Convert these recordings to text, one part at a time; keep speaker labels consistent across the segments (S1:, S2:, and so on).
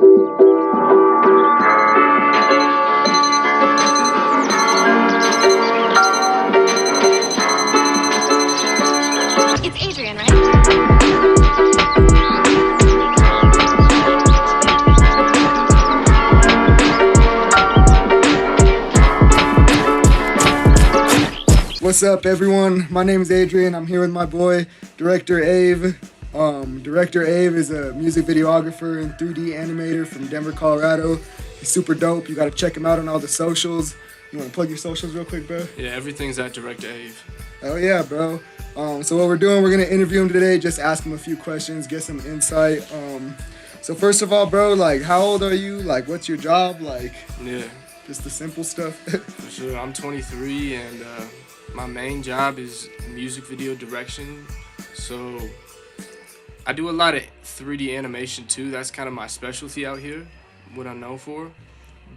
S1: It's Adrian, right?
S2: What's up, everyone? My name is Adrian. I'm here with my boy, Director Ave. Director Ave is a music videographer and 3D animator from Denver, Colorado. He's super dope. You gotta check him out on all the socials. You wanna plug your socials real quick, bro?
S3: Yeah, everything's at Director Ave.
S2: Oh yeah, bro. So what we're doing, we're gonna interview him today, just ask him a few questions, get some insight. So first of all, bro, like, how old are you? Like, what's your job? Like,
S3: Yeah,
S2: just the simple stuff.
S3: for sure. I'm 23 and my main job is music video direction. So I do a lot of 3D animation too. That's kind of my specialty out here, what I'm known for.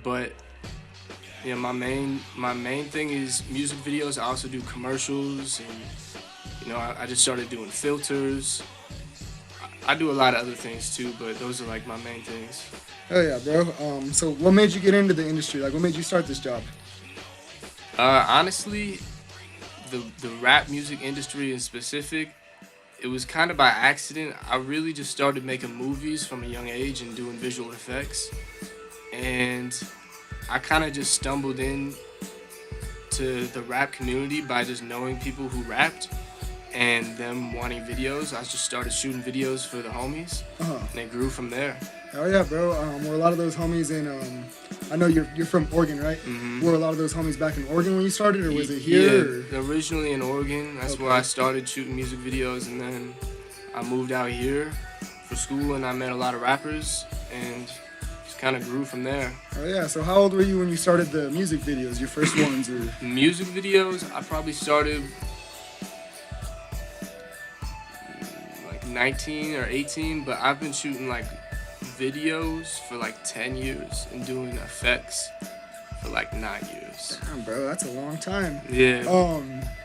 S3: But yeah, my main thing is music videos. I also do commercials, and I just started doing filters. I do a lot of other things too, but those are like my main things.
S2: Oh yeah, bro. So what made you get into the industry? Like, what made you start this job?
S3: Honestly, the rap music industry in specific, it was kind of by accident. I really just started making movies from a young age and doing visual effects, and I kind of just stumbled in to the rap community by just knowing people who rapped and them wanting videos. I just started shooting videos for the homies, and it grew from there.
S2: Oh yeah, bro. Were a lot of those homies in? I know you're from Oregon, right?
S3: Mm-hmm.
S2: Were a lot of those homies back in Oregon when you started, or was it here?
S3: Yeah, originally in Oregon. That's where I started shooting music videos, and then I moved out here for school, and I met a lot of rappers, and just kind of grew from there.
S2: Oh yeah. So how old were you when you started the music videos? Your first ones, or?
S3: Music videos, I probably started like 19 or 18, but I've been shooting like videos for like 10 years and doing effects for like 9 years.
S2: Damn, bro, that's a long time.
S3: Yeah.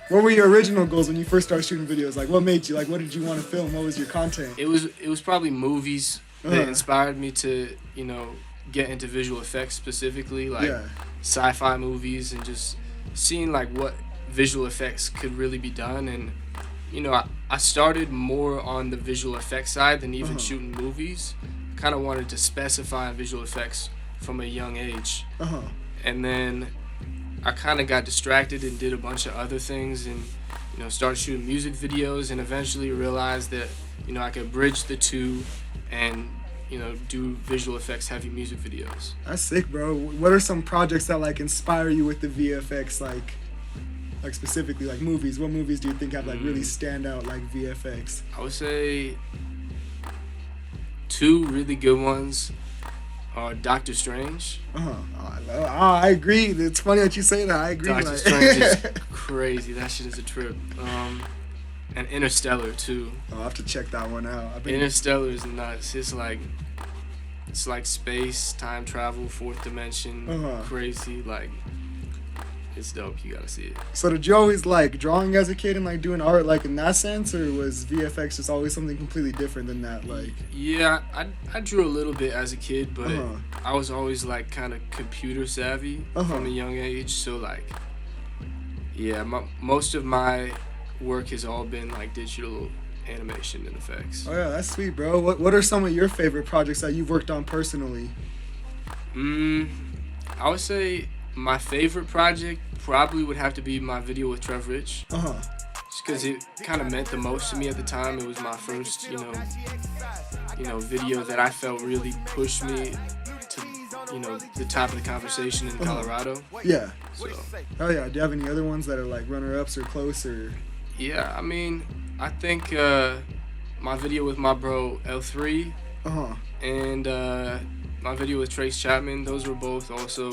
S2: What were your original goals when you first started shooting videos? Like, what made you? Like, what did you want to film? What was your content?
S3: It was probably movies that inspired me to, get into visual effects specifically, like sci-fi movies, and just seeing like what visual effects could really be done. And I started more on the visual effects side than even shooting movies. Kind of wanted to specify visual effects from a young age, and then I kind of got distracted and did a bunch of other things, and started shooting music videos, and eventually realized that I could bridge the two and do visual effects heavy music videos.
S2: That's sick, bro. What are some projects that like inspire you with the VFX, like specifically like movies? What movies do you think have like really stand out like VFX?
S3: I would say two really good ones are Doctor Strange.
S2: I agree. It's funny that you say that. I agree.
S3: Doctor Strange is crazy. That shit is a trip. And Interstellar too.
S2: I'll have to check that one out.
S3: Interstellar is nuts. It's like space, time travel, fourth dimension, crazy. Like, it's dope. You gotta see it.
S2: So did you always like drawing as a kid and like doing art like in that sense, or was VFX just always something completely different than that? Like,
S3: yeah, I drew a little bit as a kid, but I was always like kind of computer savvy from a young age. So like, yeah, most of my work has all been like digital animation and effects.
S2: Oh yeah, that's sweet, bro. What are some of your favorite projects that you've worked on personally?
S3: I would say my favorite project probably would have to be my video with Trev Rich. Just because it kind of meant the most to me at the time. It was my first, video that I felt really pushed me to, the top of the conversation in Colorado.
S2: Yeah.
S3: So.
S2: Oh yeah. Do you have any other ones that are like runner-ups or close or?
S3: Yeah, I mean, I think my video with my bro L3 and my video with Trace Chapman, those were both also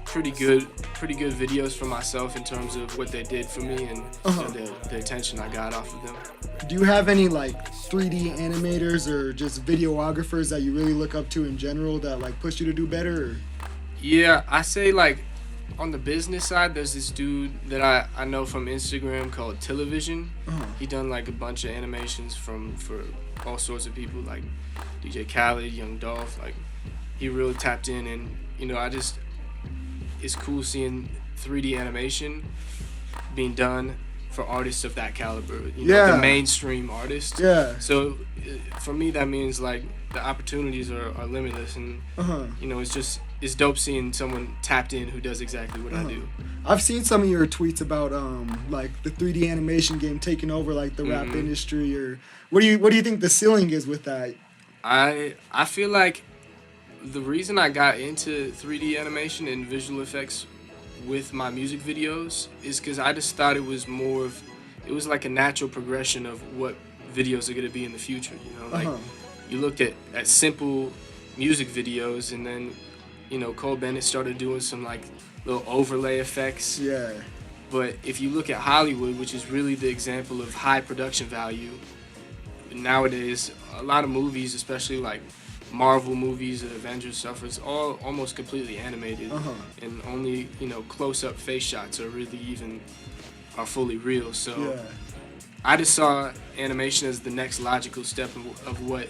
S3: pretty good videos for myself in terms of what they did for me and the attention I got off of them.
S2: Do you have any like 3D animators or just videographers that you really look up to in general that like push you to do better? Or?
S3: Yeah, I say like on the business side, there's this dude that I know from Instagram called Television. He done like a bunch of animations for all sorts of people like DJ Khaled, Young Dolph. Like he really tapped in, and it's cool seeing 3D animation being done for artists of that caliber. You know, the mainstream artists.
S2: Yeah.
S3: So for me, that means like the opportunities are limitless, and you know, it's dope seeing someone tapped in who does exactly what I do.
S2: I've seen some of your tweets about like the 3D animation game taking over like the rap industry, or what do you think the ceiling is with that?
S3: I feel like the reason I got into 3D animation and visual effects with my music videos is because I just thought it was like a natural progression of what videos are going to be in the future. You know, like you looked at simple music videos, and then, you know, Cole Bennett started doing some like little overlay effects.
S2: Yeah.
S3: But if you look at Hollywood, which is really the example of high production value, nowadays a lot of movies, especially like Marvel movies and Avengers stuff, is all almost completely animated, and only, you know, close-up face shots are fully real. So I just saw animation as the next logical step of what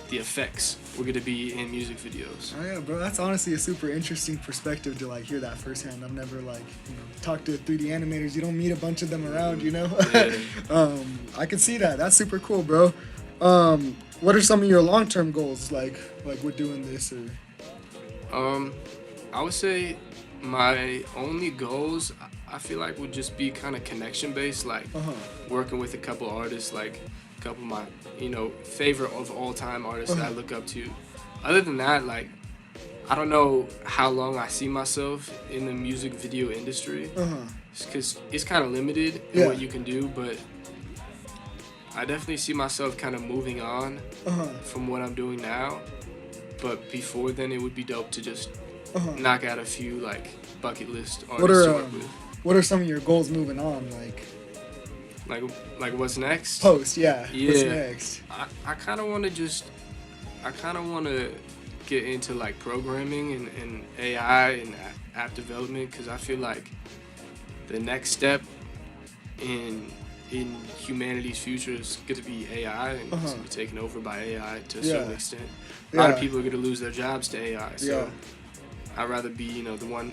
S3: the effects were going to be in music videos.
S2: Oh yeah, bro, that's honestly a super interesting perspective to like hear that firsthand. I've never like, you know, talked to 3D animators. You don't meet a bunch of them around, you know. I can see that. That's super cool, bro. What are some of your long-term goals, like with doing this? Or
S3: I would say my only goals, I feel like, would just be kind of connection-based, like working with a couple artists, like a couple of my, you know, favorite of all-time artists that I look up to. Other than that, like, I don't know how long I see myself in the music video industry, because it's kind of limited in what you can do, but I definitely see myself kind of moving on from what I'm doing now. But before then, it would be dope to just knock out a few like bucket list artists to work with.
S2: What are some of your goals moving on?
S3: Like what's next?
S2: What's next?
S3: I kind of want to get into like programming and AI and app development, because I feel like the next step in humanity's future is going to be AI, and it's going to be taken over by AI to a certain extent. A lot of people are going to lose their jobs to AI, so I'd rather be, you know, the one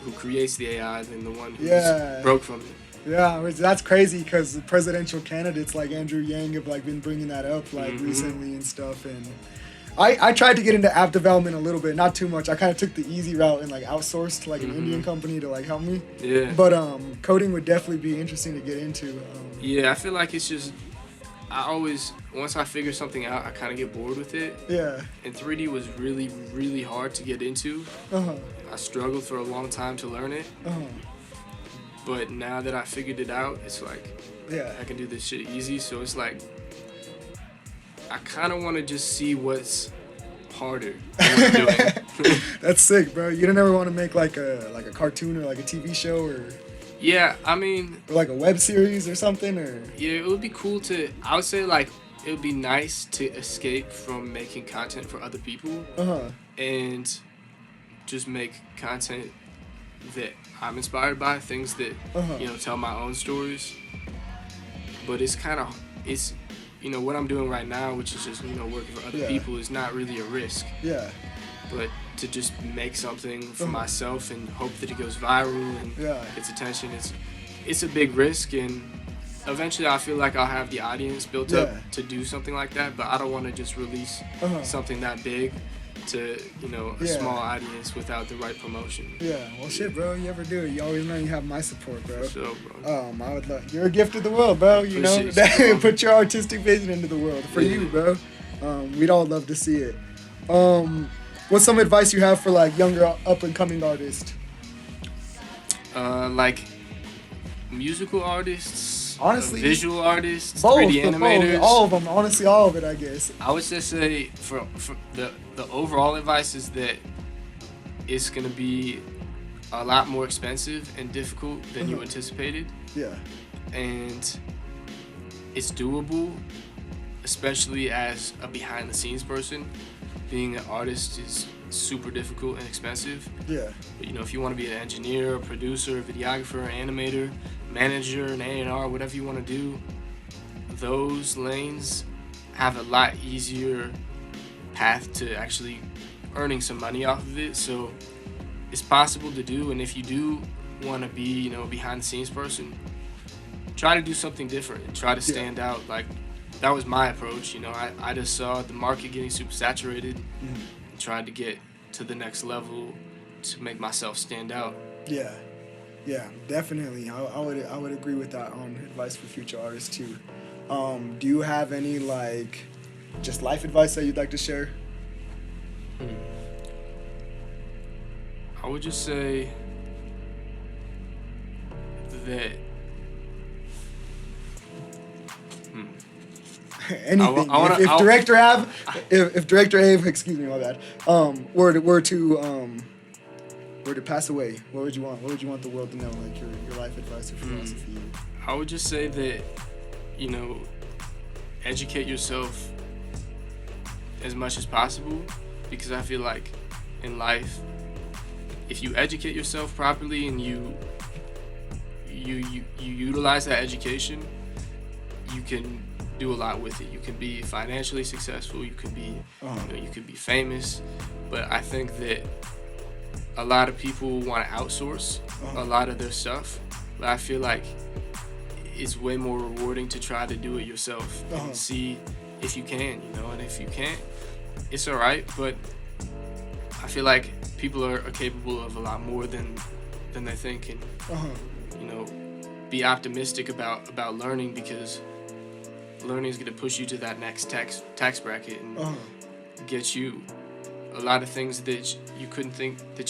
S3: who creates the AI than the one who's broke from it.
S2: Yeah, that's crazy, because the presidential candidates like Andrew Yang have like been bringing that up like recently and stuff. And I tried to get into app development a little bit, not too much. I kind of took the easy route and like outsourced to like an Indian company to like help me.
S3: Yeah.
S2: But coding would definitely be interesting to get into.
S3: Yeah, I feel like it's just, once I figure something out, I kind of get bored with it.
S2: Yeah.
S3: And 3D was really, really hard to get into. I struggled for a long time to learn it. But now that I figured it out, it's like, I can do this shit easy. So it's like, I kind of want to just see what's harder than what I'm doing.
S2: That's sick, bro. You don't ever want to make like a cartoon or like a TV show, or
S3: yeah, I mean,
S2: or like a web series or something, or
S3: yeah, it would be cool to. I would say like it would be nice to escape from making content for other people and just make content that I'm inspired by, things that you know, tell my own stories. But it's you know, what I'm doing right now, which is just, you know, working for other people, is not really a risk.
S2: Yeah.
S3: But to just make something for myself and hope that it goes viral and gets attention, it's a big risk, and eventually I feel like I'll have the audience built up to do something like that, but I don't want to just release something that big to, you know, a small audience without the right promotion.
S2: Yeah, well, shit, bro. You ever do it, you always know you have my support, bro.
S3: For sure, bro.
S2: I would love. You're a gift of the world, bro. You know, put your artistic vision into the world for you, bro. We'd all love to see it. What's some advice you have for like younger up and coming artists?
S3: Like musical artists.
S2: Honestly,
S3: visual artists,
S2: both,
S3: 3D animators,
S2: all of them. Honestly, all of it, I guess.
S3: I would just say for the overall advice is that it's gonna be a lot more expensive and difficult than you anticipated.
S2: Yeah.
S3: And it's doable, especially as a behind the scenes person. being an artist is super difficult and expensive.
S2: Yeah.
S3: But, you know, if you want to be an engineer, a producer, a videographer, an animator, manager, an A&R, whatever you want to do, those lanes have a lot easier path to actually earning some money off of it. So it's possible to do, and if you do want to be, you know, behind the scenes person, try to do something different and try to stand out. Like, that was my approach. You know, I just saw the market getting super saturated and tried to get to the next level to make myself stand out.
S2: Yeah, definitely. I would agree with that on advice for future artists too. Do you have any like just life advice that you'd like to share?
S3: I would just say that
S2: Anything. If Director Ave, if Director Ave, excuse me, my bad, were to pass away, what would you want? What would you want the world to know? Like your life advice or philosophy?
S3: I would just say that, you know, educate yourself as much as possible, because I feel like in life, if you educate yourself properly and you utilize that education, you can do a lot with it. You can be financially successful. You can be, you know, you can be famous. But I think that a lot of people want to outsource a lot of their stuff. But I feel like it's way more rewarding to try to do it yourself and see if you can, you know. And if you can't, it's all right. But I feel like people are capable of a lot more than they think, and you know, be optimistic about learning, because learning is going to push you to that next tax bracket and get you a lot of things that you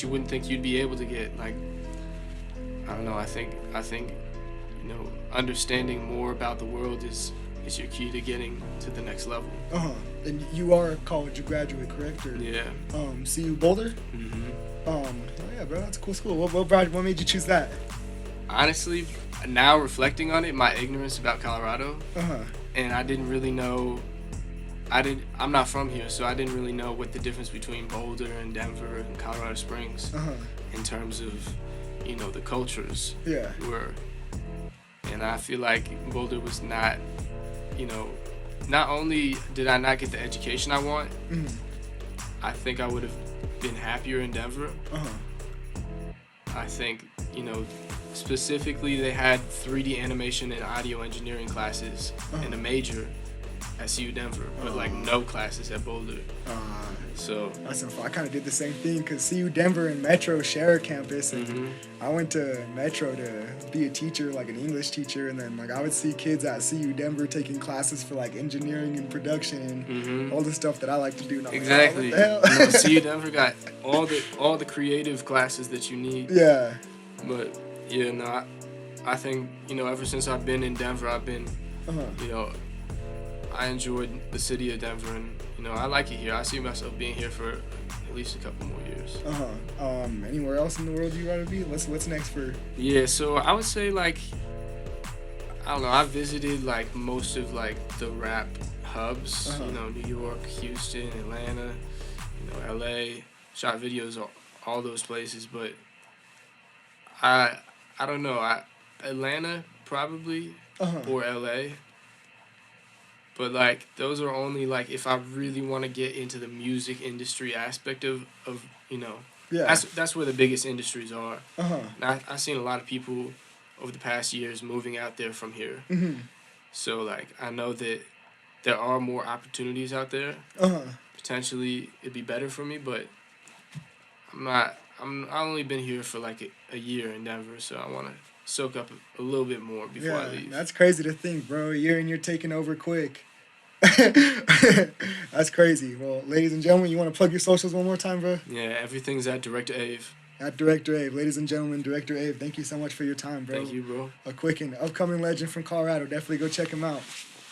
S3: wouldn't think you'd be able to get. Like, I don't know, I think you know, understanding more about the world is your key to getting to the next level.
S2: And you are a college graduate, correct? Or,
S3: yeah.
S2: CU Boulder? Oh yeah, bro, that's a cool school. What made you choose that?
S3: Honestly, now reflecting on it, my ignorance about Colorado, and I didn't really know. I'm not from here, so I didn't really know what the difference between Boulder and Denver and Colorado Springs in terms of, you know, the cultures were. And I feel like Boulder was not, you know, not only did I not get the education I want, I think I would have been happier in Denver. I think, you know, specifically they had 3D animation and audio engineering classes in a major at CU Denver, but like no classes at Boulder. So
S2: that's so fun. I kind of did the same thing, because CU Denver and Metro share a campus, and I went to Metro to be a teacher, like an English teacher, and then like I would see kids at CU Denver taking classes for like engineering and production and all the stuff that I like to do. And
S3: exactly.
S2: Like, oh, what the hell?
S3: You know, CU Denver got all the creative classes that you need.
S2: Yeah.
S3: But yeah, no, I think, you know, ever since I've been in Denver, I've been, you know, I enjoyed the city of Denver, and you know, I like it here. I see myself being here for at least a couple more years.
S2: Anywhere else in the world you'd rather be? What's next for?
S3: Yeah, so I would say, like, I don't know, I visited like most of like the rap hubs, you know, New York, Houston, Atlanta, you know, LA, shot videos, all those places, but I don't know, Atlanta probably, or LA. But like, those are only like if I really want to get into the music industry aspect of you know, that's where the biggest industries are. And I've seen a lot of people over the past years moving out there from here. So like, I know that there are more opportunities out there. Potentially it'd be better for me, but I've only been here for like a year in Denver, so I want to soak up a little bit more before I leave.
S2: That's crazy to think, bro. A year and you're taking over quick. That's crazy. Well, ladies and gentlemen, you want to plug your socials one more time, bro?
S3: Yeah, everything's at Director Ave.
S2: At Director Ave. Ladies and gentlemen, Director Ave, thank you so much for your time, bro.
S3: Thank you, bro.
S2: A quick and upcoming legend from Colorado. Definitely go check him out.